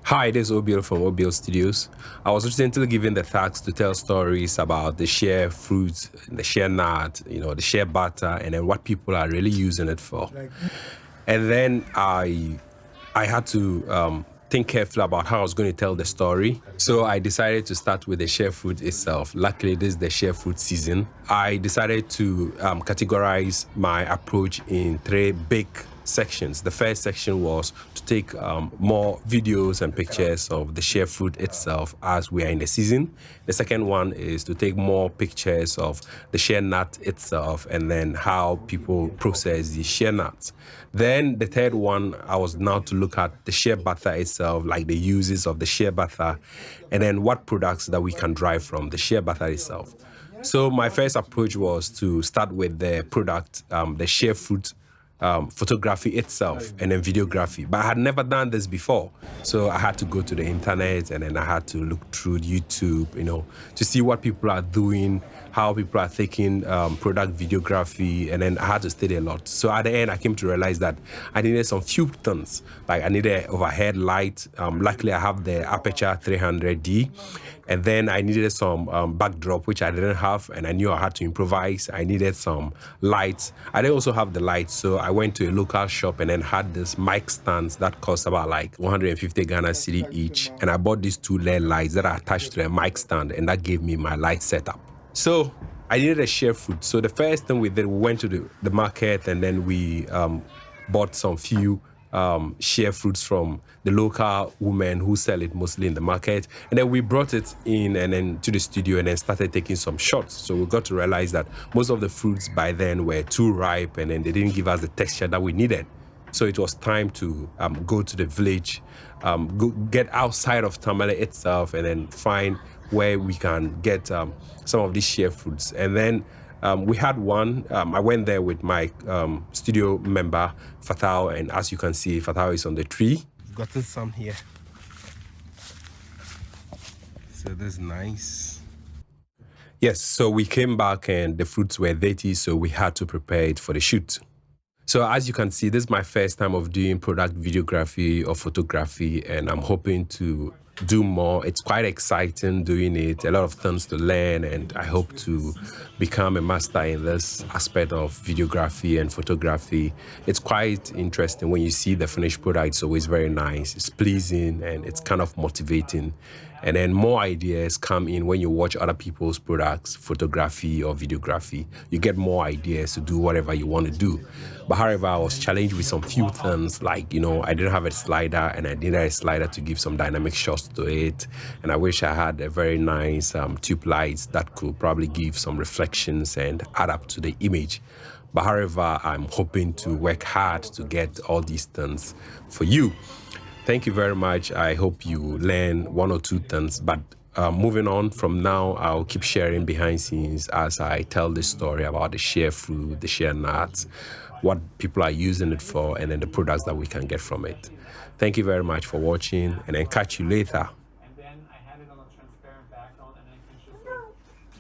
Hi, this is Obil from Obil Studios. I was recently given the task to tell stories about the shea fruit, the shea nut, the shea butter, and then what people are really using it for. And then I had to think carefully about how I was going to tell the story. So I decided to start with the shea fruit itself. Luckily, this is the shea fruit season. I decided to categorize my approach in three big sections. The first section was to take more videos and pictures of the shea fruit itself as we are in the season. The second one is to take more pictures of the shea nut itself and then how people process the shea nuts. Then the third one, I was now to look at the shea butter itself, like the uses of the shea butter, and then what products that we can derive from the shea butter itself. So my first approach was to start with the product, the shea fruit photography itself and then videography. But I had never done this before. So I had to go to the internet and then I had to look through YouTube, to see what people are doing, how people are taking product videography, and then I had to study a lot. So at the end, I came to realize that I needed some few things. Like I needed an overhead light. Luckily, I have the Aperture 300D. And then I needed some backdrop, which I didn't have, and I knew I had to improvise. I needed some lights. I didn't also have the lights, so I went to a local shop and then had this mic stands that cost about like 150 Ghana cedi each. And I bought these two LED lights that are attached to a mic stand, and that gave me my light setup. So I needed a shea fruit. So the first thing we did, we went to the market and then we bought some few shea fruits from the local women who sell it mostly in the market. And then we brought it in and then to the studio and then started taking some shots. So we got to realize that most of the fruits by then were too ripe and then they didn't give us the texture that we needed. So it was time to go to the village, get outside of Tamale itself and then find where we can get some of these shea fruits. And then we had one. I went there with my studio member, Fatal, and as you can see, Fatal is on the tree. We've gotten some here. So this is nice. Yes, so we came back and the fruits were dirty, so we had to prepare it for the shoot. So as you can see, this is my first time of doing product videography or photography, and I'm hoping to do more. It's quite exciting doing it, a lot of things to learn, and I hope to become a master in this aspect of videography and photography. It's quite interesting when you see the finished product. It's always very nice, it's pleasing, and it's kind of motivating. And then more ideas come in when you watch other people's products, photography or videography. You get more ideas to do whatever you want to do. But however, I was challenged with some few things like, I didn't have a slider and I needed a slider to give some dynamic shots to it. And I wish I had a very nice tube lights that could probably give some reflections and add up to the image. But however, I'm hoping to work hard to get all these things for you. Thank you very much. I hope you learn one or two things, but moving on from now, I'll keep sharing behind scenes as I tell this story about the shea fruit, the shea nuts, what people are using it for, and then the products that we can get from it. Thank you very much for watching, and then catch you later.